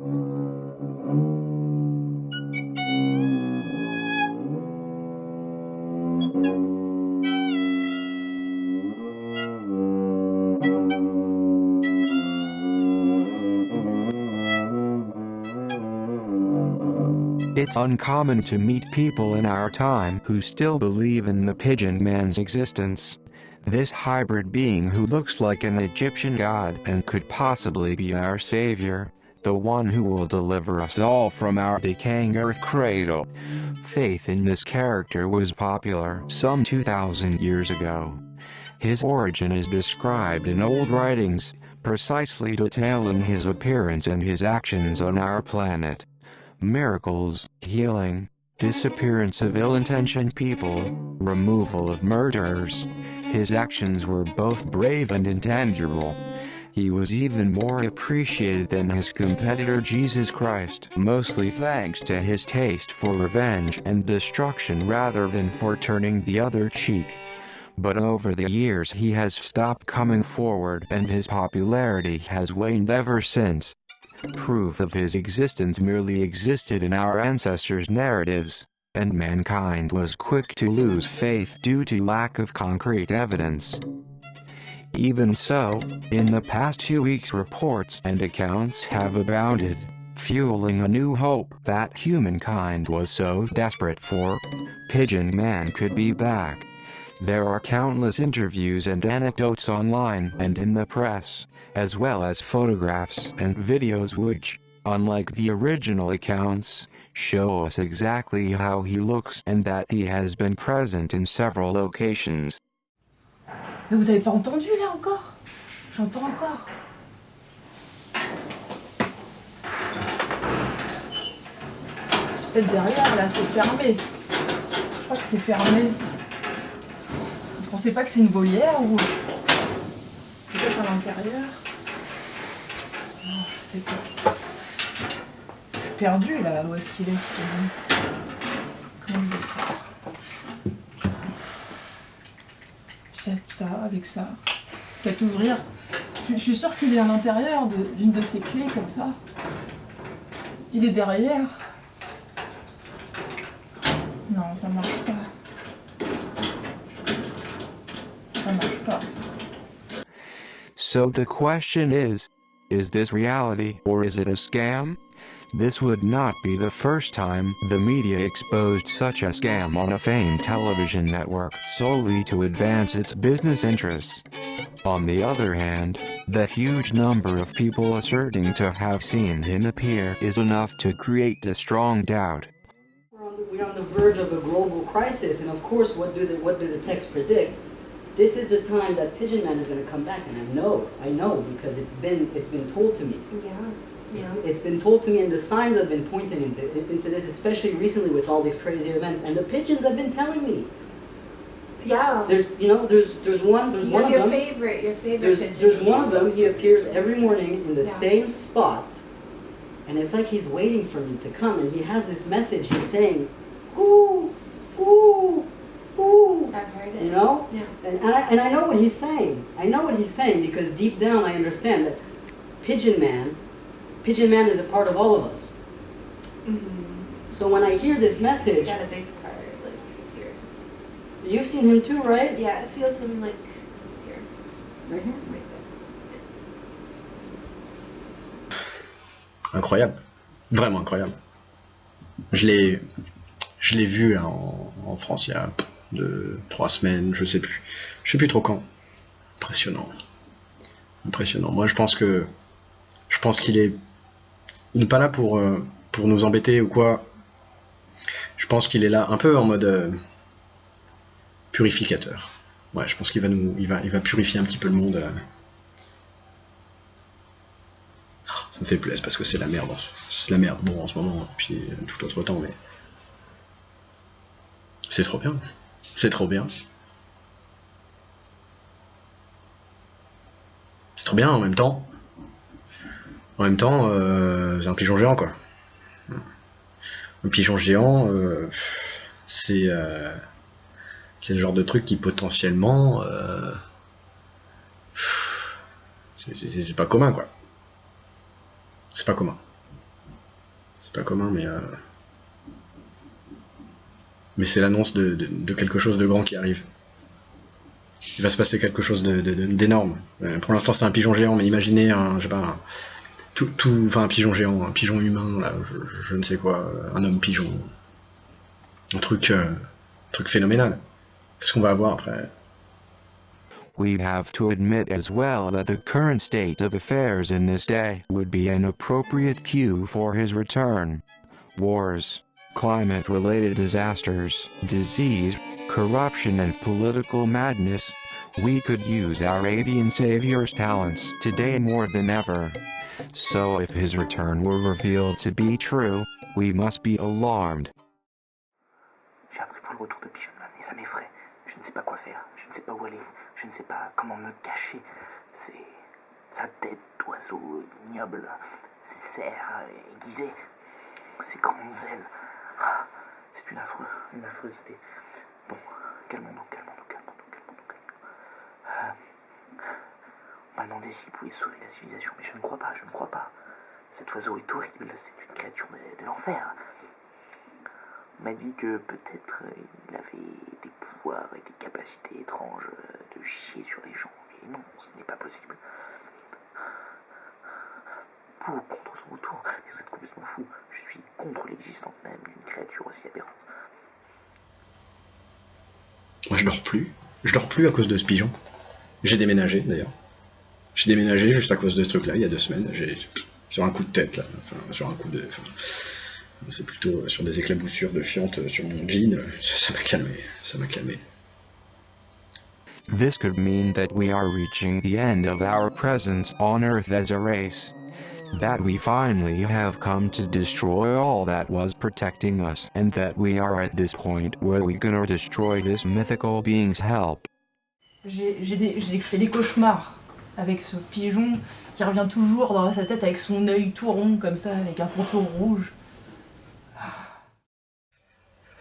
It's uncommon to meet people in our time who still believe in the Pigeon Man's existence. This hybrid being who looks like an Egyptian god and could possibly be our savior, the one who will deliver us all from our decaying earth cradle. Faith in this character was popular some 2,000 years ago. His origin is described in old writings, precisely detailing his appearance and his actions on our planet. Miracles, healing, disappearance of ill-intentioned people, removal of murderers. His actions were both brave and intangible. He was even more appreciated than his competitor Jesus Christ, mostly thanks to his taste for revenge and destruction rather than for turning the other cheek. But over the years he has stopped coming forward and his popularity has waned ever since. Proof of his existence merely existed in our ancestors' narratives, and mankind was quick to lose faith due to lack of concrete evidence. Even so, in the past 2 weeks reports and accounts have abounded, fueling a new hope that humankind was so desperate for. Pigeon Man could be back. There are countless interviews and anecdotes online and in the press, as well as photographs and videos which, unlike the original accounts, show us exactly how he looks and that he has been present in several locations. Mais vous avez pas entendu là encore? J'entends encore. C'est peut-être derrière là, c'est fermé. Je crois que c'est fermé. Vous pensez pas que c'est une volière ou peut-être à l'intérieur? Non, je sais pas. Je suis perdue là, où est-ce qu'il est ce pigeon? Comment je vais faire? Ça, avec ça. Peut-être ouvrir. Je suis sûre qu'il est à l'intérieur d'une de ces clés comme ça. Il est derrière. Non, ça marche pas. Ça marche pas. So the question is this reality or is it a scam? This would not be the first time the media exposed such a scam on a famed television network solely to advance its business interests. On the other hand, the huge number of people asserting to have seen him appear is enough to create a strong doubt. We're on the verge of a global crisis, and of course, what do the texts predict? This is the time that Pigeon Man is going to come back, and I know because it's been told to me. Yeah. It's been told to me, and the signs have been pointing into this, especially recently with all these crazy events. And the pigeons have been telling me. Yeah. There's one of them. Your favorite pigeon. There's one of them. He appears every morning in the same spot, and it's like he's waiting for me to come. And he has this message. He's saying, "Ooh, ooh, ooh." I've heard it. You know. Yeah. And I know what he's saying. I know what he's saying because deep down I understand that Pigeon Man is a part of all of us. Mm-hmm. So when I hear this message, Got a big part, like here. you've seen him too, right? Yeah, I feel him like here. Right here? Right there. Incroyable, vraiment incroyable. Je l'ai vu là, en France il y a 3 semaines, je sais plus trop quand. Impressionnant. Moi je pense qu'il n'est pas là pour nous embêter ou quoi. Je pense qu'il est là un peu en mode purificateur. Ouais, je pense qu'il va purifier un petit peu le monde. Ça me fait plaisir parce que c'est la merde. C'est la merde, bon, en ce moment, puis tout autre temps, mais c'est trop bien. C'est trop bien. C'est trop bien en même temps. En même temps, c'est un pigeon géant, quoi. Un pigeon géant, c'est le genre de truc qui potentiellement... c'est pas commun, quoi. C'est pas commun. C'est pas commun, mais c'est l'annonce de quelque chose de grand qui arrive. Il va se passer quelque chose d'énorme. Pour l'instant, c'est un pigeon géant, mais imaginez un un pigeon géant, un pigeon humain, là, je ne sais quoi, un homme pigeon. Un truc phénoménal. Qu'est-ce qu'on va avoir après? We have to admit as well that the current state of affairs in this day would be an appropriate cue for his return. Wars, climate-related disasters, disease, corruption and political madness. We could use our avian savior's talents today more than ever. So if his return were revealed to be true, we must be alarmed. J'ai appris pour le retour de Pigeon Man et ça m'effraie. Je ne sais pas quoi faire, je ne sais pas où aller, je ne sais pas comment me cacher. Sa tête d'oiseau ignoble, ses serres aiguisées, ses grandes ailes. Ah, c'est une affreusité. Bon, calmons-nous. On m'a demandé s'il pouvait sauver la civilisation, mais je ne crois pas. Cet oiseau est horrible, c'est une créature de l'enfer. On m'a dit que peut-être il avait des pouvoirs et des capacités étranges de chier sur les gens. Et non, ce n'est pas possible. Pour ou contre son retour, mais vous êtes complètement fou. Je suis contre l'existence même d'une créature aussi aberrante. Moi, je dors plus à cause de ce pigeon. J'ai déménagé, d'ailleurs. J'ai déménagé juste à cause de ce truc-là, il y a 2 semaines. Sur un coup de tête, là. C'est plutôt sur des éclaboussures de fiente sur mon jean. Ça m'a calmé. This could mean that we are reaching the end of our presence on Earth as a race. That we finally have come to destroy all that was protecting us, and that we are at this point where we're gonna destroy this mythical being's help. J'ai fait des cauchemars avec ce pigeon qui revient toujours dans sa tête avec son œil tout rond comme ça, avec un contour rouge.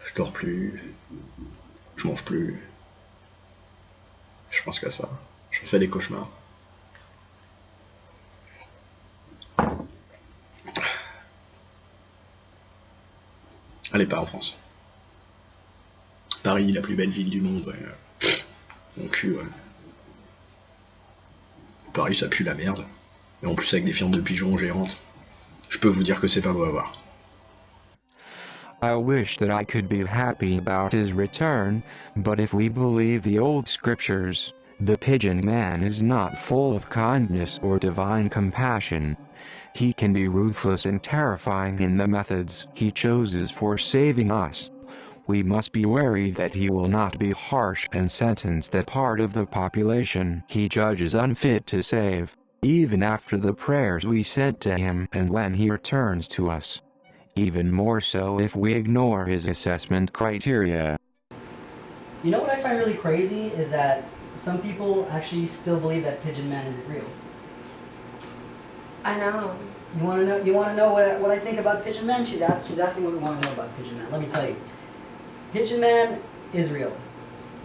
Je dors plus. Je mange plus. Je pense qu'à ça. Je fais des cauchemars. Allez, pas en France. Paris, la plus belle ville du monde, ouais. Mon cul, ouais. Paris, ça pue la merde. Et en plus avec des fientes de pigeons géantes. Je peux vous dire que c'est pas beau à voir. I wish that I could be happy about his return, but if we believe the old scriptures, the Pigeon Man is not full of kindness or divine compassion. He can be ruthless and terrifying in the methods he chooses for saving us. We must be wary that he will not be harsh and sentence that part of the population he judges unfit to save, even after the prayers we said to him and when he returns to us. Even more so if we ignore his assessment criteria. You know what I find really crazy is that some people actually still believe that Pigeon Man isn't real. I know. You want to know what I think about Pigeon Man? She's asking what we want to know about Pigeon Man. Let me tell you. Pigeon Man is real.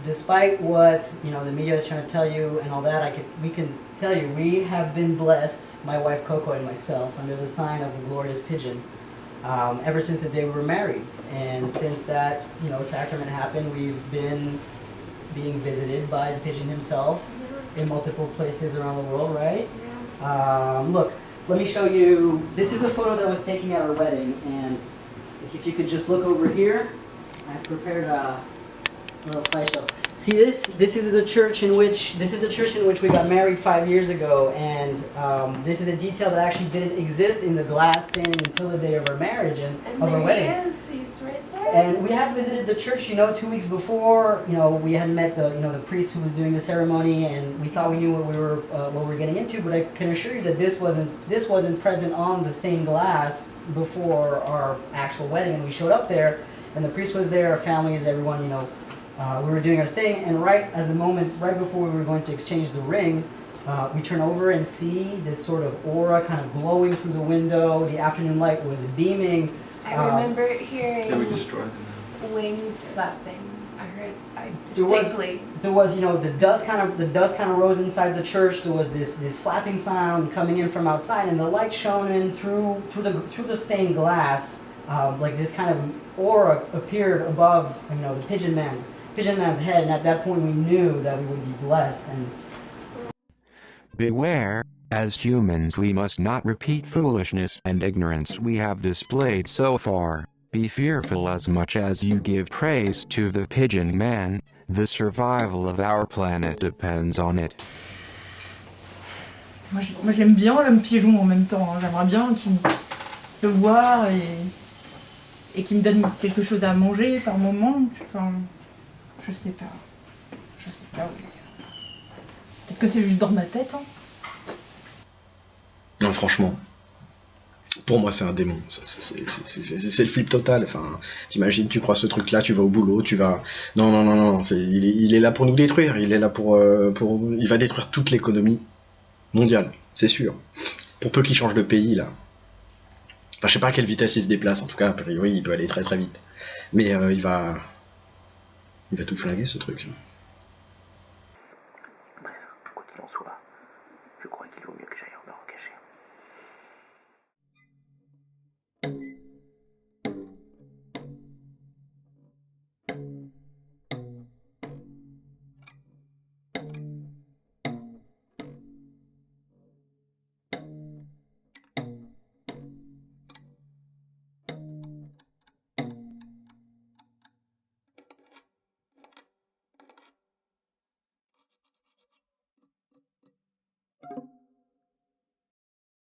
Despite what the media is trying to tell you and all that, we can tell you we have been blessed, my wife Coco and myself, under the sign of the glorious pigeon, ever since the day we were married. And since that sacrament happened, we've been being visited by the pigeon himself in multiple places around the world, right? Yeah. Look, let me show you. This is a photo that was taken at our wedding, and if you could just look over here, I prepared a little slideshow. See this? This is the church in which we got married 5 years ago, and this is a detail that actually didn't exist in the glass standing until the day of our marriage and of our wedding. And there he is, he's right there. And we had visited the church, 2 weeks before. We had met the priest who was doing the ceremony, and we thought we knew what we were getting into. But I can assure you that this wasn't present on the stained glass before our actual wedding. And we showed up there, and the priest was there, our families, everyone. We were doing our thing, and right before we were going to exchange the rings, we turn over and see this sort of aura kind of glowing through the window. The afternoon light was beaming. I remember hearing Yeah, we destroyed them. wings flapping. I There was, distinctly. you know, the dust kind of rose inside the church. There was this flapping sound coming in from outside, and the light shone in through the stained glass, like this kind of aura appeared above, you know, the Pigeon Man's head, and at that point we knew that we would be blessed. And Beware, as humans we must not repeat foolishness and ignorance we have displayed so far. Be fearful as much as you give praise to the Pigeon Man. The survival of our planet depends on it. Moi, je l'aime bien, l'homme pigeon en même temps. Hein. J'aimerais bien le voir et qu'il me donne quelque chose à manger par moment. Enfin, je sais pas. Je sais pas. Oui. Peut-être que c'est juste dans ma tête. Hein. Non, franchement, pour moi c'est un démon. C'est le flip total. Enfin, t'imagines, tu crois ce truc-là, tu vas au boulot, tu vas. Non, non, non, non. Il est là pour nous détruire. Il est là il va détruire toute l'économie mondiale, c'est sûr. Pour peu qu'il change de pays là. Enfin, je sais pas à quelle vitesse il se déplace. En tout cas, a priori, il peut aller très très vite. Mais il va tout flinguer ce truc. Bref, quoi qu'il en soit, je crois qu'il vaut mieux que j'aille me recacher.